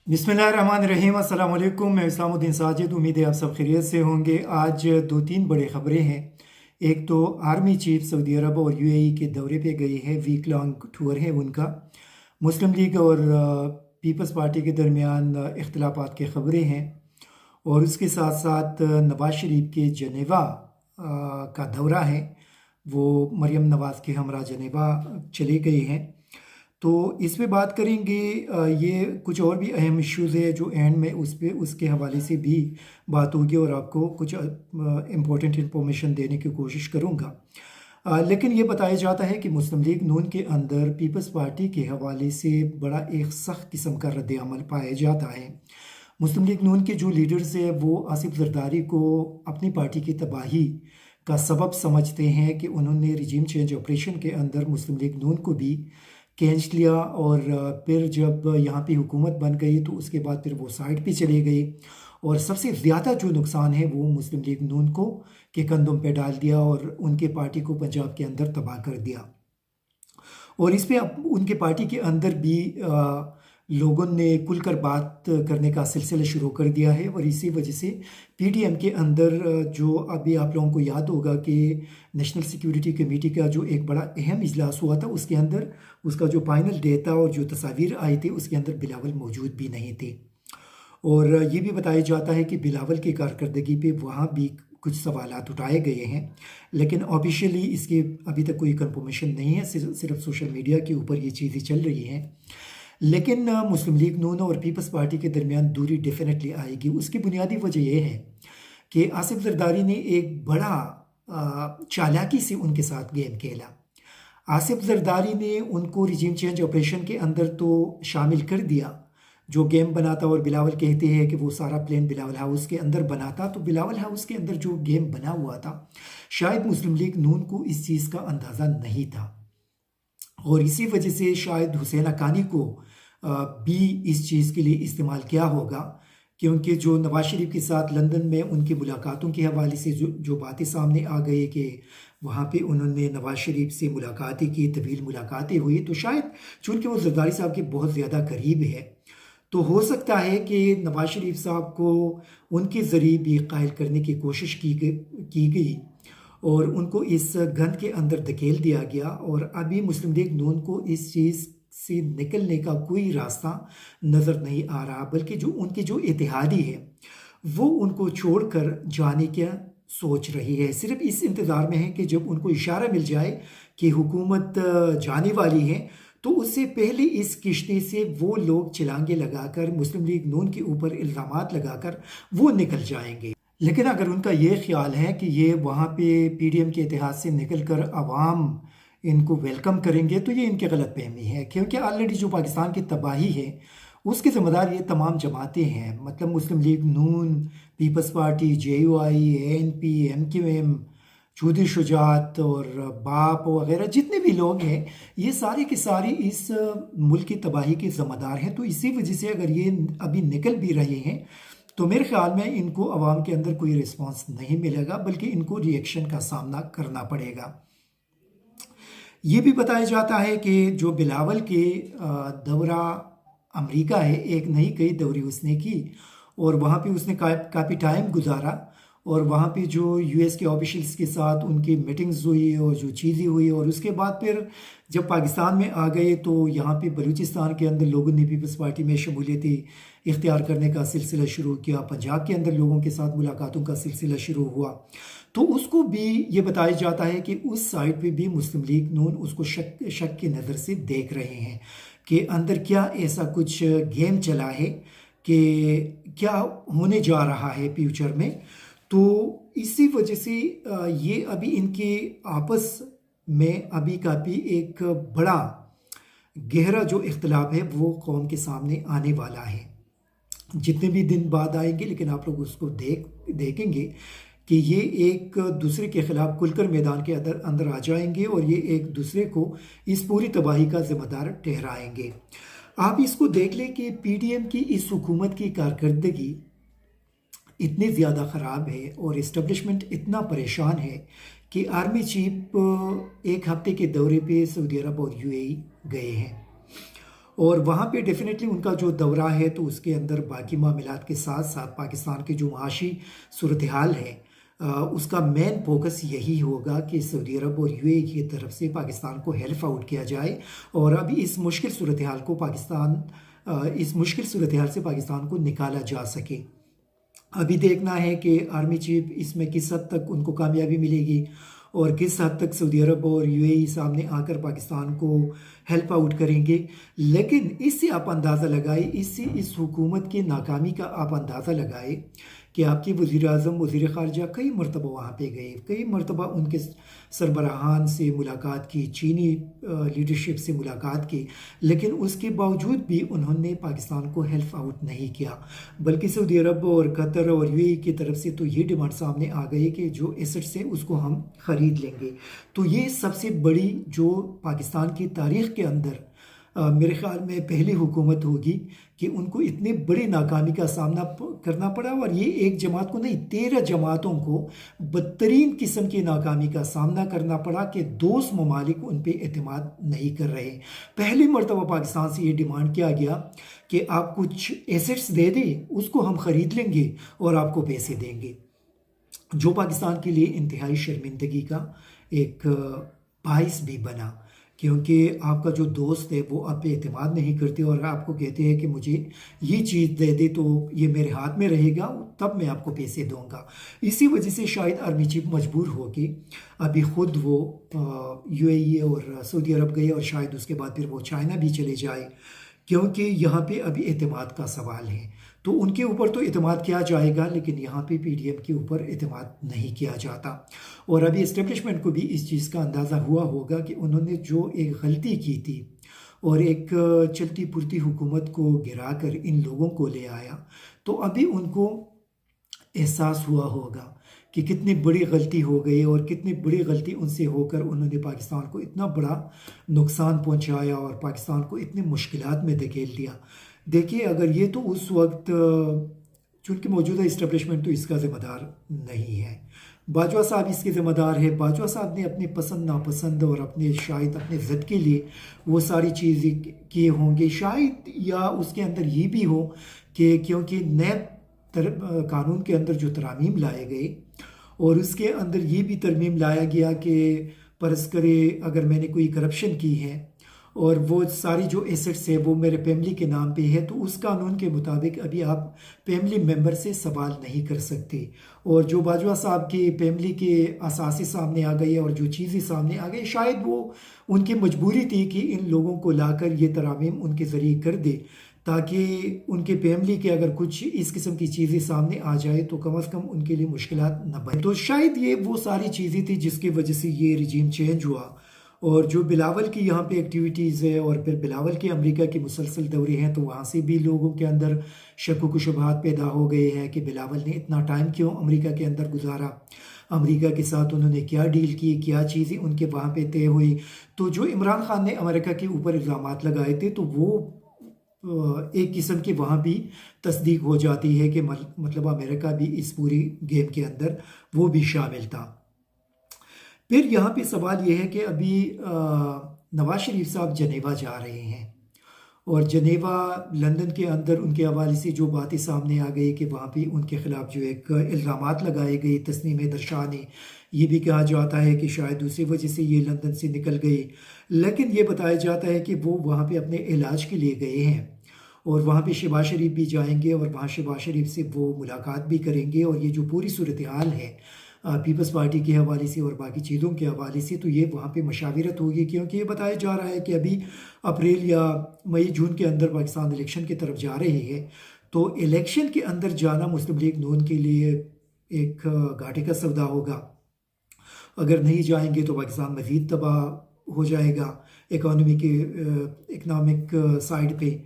बिस्मिल्लाहिर्रहमानिर्रहीम। अस्सलाम वालेकुम। मैं इस्लामुद्दीन साजिद। उम्मीद है आप सब खैरियत से होंगे। आज दो तीन बड़े ख़बरें हैं। एक तो आर्मी चीफ सऊदी अरब और यूएई के दौरे पे गई है, वीक लॉन्ग टूर है उनका। मुस्लिम लीग और पीपल्स पार्टी के दरमियान इख्तिलाफात की ख़बरें हैं, और उसके साथ साथ नवाज शरीफ के जनेवा का दौरा है। वो मरियम नवाज़ के हमरा जनेवा चले गए हैं, तो इस पे बात करेंगे। ये कुछ और भी अहम इश्यूज़ है जो एंड में उस पे उसके हवाले से भी बात होगी और आपको कुछ इम्पोर्टेंट इंफॉर्मेशन देने की कोशिश करूँगा। लेकिन ये बताया जाता है कि मुस्लिम लीग नून के अंदर पीपल्स पार्टी के हवाले से बड़ा एक सख्त किस्म का रद्द अमल पाया जाता है। मुस्लिम लीग नून के जो लीडर्स हैं वो आसिफ जरदारी को अपनी पार्टी की तबाही का सबब समझते हैं कि उन्होंने रिजीम चेंज ऑपरेशन के अंदर मुस्लिम लीग नून को भी खींच लिया, और फिर जब यहाँ पे हुकूमत बन गई तो उसके बाद फिर वो साइड पे चले गए, और सबसे ज़्यादा जो नुकसान है वो मुस्लिम लीग नून को के कंधों पे डाल दिया और उनके पार्टी को पंजाब के अंदर तबाह कर दिया। और इस पे अब उनके पार्टी के अंदर भी लोगों ने खुलकर बात करने का सिलसिला शुरू कर दिया है, और इसी वजह से पीडीएम के अंदर जो अभी आप लोगों को याद होगा कि नेशनल सिक्योरिटी कमेटी का जो एक बड़ा अहम इजलास हुआ था, उसके अंदर उसका जो फाइनल डे था और जो तस्वीर आई थी उसके अंदर बिलावल मौजूद भी नहीं थे। और ये भी बताया जाता है कि बिलावल की कारकर्दगी पे वहाँ भी कुछ सवालात उठाए गए हैं, लेकिन ऑफिशियली इसके अभी तक कोई कंफर्मेशन नहीं है। सिर्फ सोशल मीडिया के ऊपर ये चीज़ें चल रही हैं। लेकिन मुस्लिम लीग नून और पीपल्स पार्टी के दरमियान दूरी डेफिनेटली आएगी। उसकी बुनियादी वजह यह है कि आसिफ जरदारी ने एक बड़ा चालाकी से उनके साथ गेम खेला। आसिफ जरदारी ने उनको रिजीम चेंज ऑपरेशन के अंदर तो शामिल कर दिया, जो गेम बना था। और बिलावल कहते हैं कि वो सारा प्लान बिलावल हाउस के अंदर बना था। तो बिलावल हाउस के अंदर जो गेम बना हुआ था, शायद मुस्लिम लीग नून को इस चीज़ का अंदाज़ा नहीं था, और इसी वजह से शायद हुसैन हक्कानी को भी इस चीज़ के लिए इस्तेमाल किया होगा, क्योंकि जो नवाज शरीफ के साथ लंदन में उनकी मुलाकातों के हवाले से जो बातें सामने आ गई कि वहाँ पे उन्होंने नवाज शरीफ से मुलाकातें की, तवील मुलाकातें हुई, तो शायद चूँकि वो जरदारी साहब के बहुत ज़्यादा करीब है, तो हो सकता है कि नवाज शरीफ साहब को उनके ज़रिए भी कायल करने की कोशिश की गई और उनको इस गंद के अंदर धकेल दिया गया। और अभी मुस्लिम लीग नून को इस चीज़ से निकलने का कोई रास्ता नज़र नहीं आ रहा, बल्कि जो उनकी जो इत्तेहादी है वो उनको छोड़कर जाने की सोच रही है। सिर्फ इस इंतज़ार में है कि जब उनको इशारा मिल जाए कि हुकूमत जाने वाली है, तो उससे पहले इस किश्ती से वो लोग चिलांगे लगाकर मुस्लिम लीग नून के ऊपर इल्ज़ामात लगाकर वो निकल जाएंगे। लेकिन अगर उनका ये ख्याल है कि ये वहाँ पे पीडीएम के इतिहाद से निकल कर अवाम इनको वेलकम करेंगे, तो ये इनकी गलत फहमी है, क्योंकि ऑलरेडी जो पाकिस्तान की तबाही है उसके ज़िम्मेदार ये तमाम जमातें हैं। मतलब मुस्लिम लीग नून, पीपल्स पार्टी, जेयूआई, एएनपी, एमक्यूएम, चौधरी शुजात और बाप वगैरह जितने भी लोग हैं, ये सारे के सारे इस मुल्क की तबाही के ज़िम्मेदार हैं। तो इसी वजह से अगर ये अभी निकल भी रहे हैं, तो मेरे ख्याल में इनको अवाम के अंदर कोई रिस्पांस नहीं मिलेगा, बल्कि इनको रिएक्शन का सामना करना पड़ेगा। ये भी बताया जाता है कि जो बिलावल के दौरा अमेरिका है, एक नहीं कई दौरे उसने की, और वहाँ पे उसने काफ़ी टाइम गुजारा, और वहाँ पे जो यूएस के ऑफिशियल्स के साथ उनकी मीटिंग्स हुई और जो चीज़ें हुई, और उसके बाद फिर जब पाकिस्तान में आ गए तो यहाँ पे बलूचिस्तान के अंदर लोगों ने पीपल्स पार्टी में शमूलियत इख्तियार करने का सिलसिला शुरू किया। पंजाब के अंदर लोगों के साथ मुलाकातों का सिलसिला शुरू हुआ, तो उसको भी ये बताया जाता है कि उस साइड पे भी मुस्लिम लीग नून उसको शक की नज़र से देख रहे हैं कि अंदर क्या ऐसा कुछ गेम चला है, कि क्या होने जा रहा है फ्यूचर में। तो इसी वजह से ये अभी इनके आपस में अभी काफ़ी एक बड़ा गहरा जो इख्तिलाफ है वो कौम के सामने आने वाला है। जितने भी दिन बाद आएंगे, लेकिन आप लोग उसको देखेंगे कि ये एक दूसरे के ख़िलाफ़ खुलकर मैदान के अंदर आ जाएंगे, और ये एक दूसरे को इस पूरी तबाही का ज़िम्मेदार ठहराएंगे। आप इसको देख लें कि पीडीएम की इस हुकूमत की कारकर्दगी इतनी ज़्यादा ख़राब है और इस्टब्लिशमेंट इतना परेशान है कि आर्मी चीफ एक हफ्ते के दौरे पे सऊदी अरब और यूएई गए हैं, اور وہاں پہ ڈیفینیٹلی ان کا جو دورہ ہے تو اس کے اندر باقی معاملات کے ساتھ ساتھ پاکستان کے جو معاشی صورتحال ہے اس کا مین فوکس یہی ہوگا کہ سعودی عرب اور UAE کی طرف سے پاکستان کو ہیلپ آؤٹ کیا جائے اور ابھی اس مشکل صورتحال سے پاکستان کو نکالا جا سکے۔ ابھی دیکھنا ہے کہ آرمی چیف اس میں کس حد تک ان کو کامیابی ملے گی اور کس حد تک سعودی عرب اور UAE سامنے آ کر پاکستان کو ہیلپ آؤٹ کریں گے، لیکن اس سے آپ اندازہ لگائے، اس حکومت کی ناکامی کا آپ اندازہ لگائے کہ آپ کے وزیر اعظم وزیر خارجہ کئی مرتبہ وہاں پہ گئے، کئی مرتبہ ان کے سربراہان سے ملاقات کی، چینی لیڈرشپ سے ملاقات کی، لیکن اس کے باوجود بھی انہوں نے پاکستان کو ہیلپ آؤٹ نہیں کیا، بلکہ سعودی عرب اور قطر اور UAE کی طرف سے تو یہ ڈیمانڈ سامنے آ گئی کہ جو ایسٹس ہیں اس کو ہم خرید لیں گے۔ تو یہ سب سے بڑی جو پاکستان کی تاریخ کے اندر میرے خیال میں پہلی حکومت ہوگی کہ ان کو اتنی بڑی ناکامی کا سامنا کرنا پڑا، اور یہ ایک جماعت کو نہیں 13 جماعتوں کو بدترین قسم کی ناکامی کا سامنا کرنا پڑا کہ دوست ممالک ان پہ اعتماد نہیں کر رہے۔ پہلی مرتبہ پاکستان سے یہ ڈیمانڈ کیا گیا کہ آپ کچھ ایسٹس دے دیں، اس کو ہم خرید لیں گے اور آپ کو پیسے دیں گے، جو پاکستان کے لیے انتہائی شرمندگی کا ایک باعث بھی بنا، کیونکہ آپ کا جو دوست ہے وہ آپ پہ اعتماد نہیں کرتے اور آپ کو کہتے ہیں کہ مجھے یہ چیز دے دے تو یہ میرے ہاتھ میں رہے گا، تب میں آپ کو پیسے دوں گا۔ اسی وجہ سے شاید آرمی چیف مجبور ہو کے ابھی خود وہ UAE اور سعودی عرب گئے، اور شاید اس کے بعد پھر وہ چائنا بھی چلے جائے، کیونکہ یہاں پہ ابھی اعتماد کا سوال ہے۔ تو ان کے اوپر تو اعتماد کیا جائے گا، لیکن یہاں پہ PDM کے اوپر اعتماد نہیں کیا جاتا، اور ابھی اسٹیبلشمنٹ کو بھی اس چیز کا اندازہ ہوا ہوگا کہ انہوں نے جو ایک غلطی کی تھی اور ایک چلتی پھرتی حکومت کو گرا کر ان لوگوں کو لے آیا، تو ابھی ان کو احساس ہوا ہوگا کہ کتنی بڑی غلطی ہو گئی اور کتنی بڑی غلطی ان سے ہو کر انہوں نے پاکستان کو اتنا بڑا نقصان پہنچایا اور پاکستان کو اتنی مشکلات میں دھکیل دیا۔ دیکھیے، اگر یہ تو اس وقت چونکہ موجودہ اسٹیبلشمنٹ تو اس کا ذمہ دار نہیں ہے، باجوہ صاحب اس کے ذمہ دار ہے، باجوہ صاحب نے اپنے پسند ناپسند اور شاید اپنے ضد کے لیے وہ ساری چیزیں کیے ہوں گے، شاید یا اس کے اندر یہ بھی ہو کہ کیونکہ نیب قانون کے اندر جو ترامیم لائے گئے اور اس کے اندر یہ بھی ترمیم لایا گیا کہ فرض کرے اگر میں نے کوئی کرپشن کی ہے اور وہ ساری جو ایسٹس ہے وہ میرے فیملی کے نام پہ ہے، تو اس قانون کے مطابق ابھی آپ فیملی ممبر سے سوال نہیں کر سکتے، اور جو باجوہ صاحب کی فیملی کے اثاثے سامنے آ گئے اور جو چیزیں سامنے آ گئی، شاید وہ ان کی مجبوری تھی کہ ان لوگوں کو لا کر یہ ترامیم ان کے ذریعے کر دے، تاکہ ان کے فیملی کے اگر کچھ اس قسم کی چیزیں سامنے آ جائے تو کم از کم ان کے لیے مشکلات نہ بنے۔ تو شاید یہ وہ ساری چیزیں تھی جس کی وجہ سے یہ رجیم چینج ہوا، اور جو بلاول کی یہاں پہ ایکٹیویٹیز ہے اور پھر بلاول کے امریکہ کے مسلسل دورے ہیں، تو وہاں سے بھی لوگوں کے اندر شک و شبہات پیدا ہو گئے ہیں کہ بلاول نے اتنا ٹائم کیوں امریکہ کے اندر گزارا، امریکہ کے ساتھ انہوں نے کیا ڈیل کی، کیا چیزیں ان کے وہاں پہ طے ہوئی۔ تو جو عمران خان نے امریکہ کے اوپر الزامات لگائے تھے، تو وہ ایک قسم کی وہاں بھی تصدیق ہو جاتی ہے کہ مطلب امریکہ بھی اس پوری گیم کے اندر وہ بھی شامل تھا۔ پھر یہاں پہ سوال یہ ہے کہ ابھی نواز شریف صاحب جنیوا جا رہے ہیں، اور جنیوا لندن کے اندر ان کے حوالے سے جو باتیں سامنے آ گئی کہ وہاں پہ ان کے خلاف جو ایک الزامات لگائے گئے، تسنیم درشاہ نے یہ بھی کہا جاتا ہے کہ شاید اسی وجہ سے یہ لندن سے نکل گئی، لیکن یہ بتایا جاتا ہے کہ وہ وہاں پہ اپنے علاج کے لیے گئے ہیں، اور وہاں پہ شہباز شریف بھی جائیں گے اور وہاں شہباز شریف سے وہ ملاقات بھی کریں گے، اور یہ جو پوری صورتحال ہے پیپلز پارٹی کے حوالے سے اور باقی چیزوں کے حوالے سے، تو یہ وہاں پہ مشاورت ہوگی، کیونکہ یہ بتایا جا رہا ہے کہ ابھی اپریل یا مئی جون کے اندر پاکستان الیکشن کی طرف جا رہے ہیں، تو الیکشن کے اندر جانا مسلم لیگ نون کے لیے ایک گھاٹے کا سودا ہوگا۔ اگر نہیں جائیں گے تو پاکستان مزید تباہ ہو جائے گا اکنامک سائڈ پہ،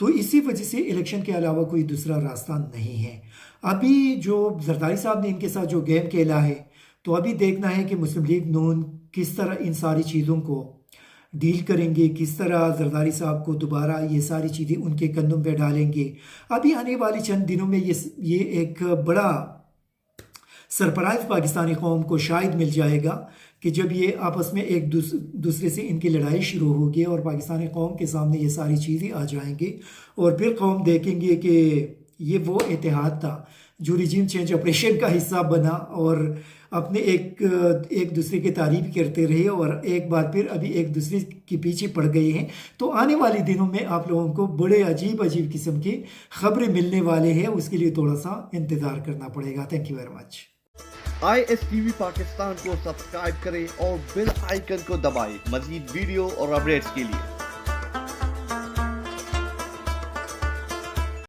تو اسی وجہ سے الیکشن کے علاوہ کوئی دوسرا راستہ نہیں ہے۔ ابھی جو زرداری صاحب نے ان کے ساتھ جو گیم کھیلا ہے، تو ابھی دیکھنا ہے کہ مسلم لیگ نون کس طرح ان ساری چیزوں کو ڈیل کریں گے، کس طرح زرداری صاحب کو دوبارہ یہ ساری چیزیں ان کے کندھوں پہ ڈالیں گے۔ ابھی آنے والی چند دنوں میں یہ ایک بڑا सरप्राइज पाकिस्तानी कौम को शायद मिल जाएगा कि जब ये आपस में एक दूसरे से इनकी लड़ाई शुरू होगी और पाकिस्तानी कौम के सामने ये सारी चीज़ें आ जाएंगी और फिर कौम देखेंगे कि ये वो इत्तेहाद था जो रिजीम चेंज ऑपरेशन का हिस्सा बना और अपने एक दूसरे की तारीफ करते रहे और एक बार फिर अभी एक दूसरे के पीछे पड़ गए हैं। तो आने वाले दिनों में आप लोगों को बड़े अजीब अजीब किस्म की खबरें मिलने वाले हैं, उसके लिए थोड़ा सा इंतज़ार करना पड़ेगा। Thank you very much. ISTV Pakistan को सब्सक्राइब करें और बेल आइकन को दबाएं मज़ीद वीडियो और अपडेट्स के लिए।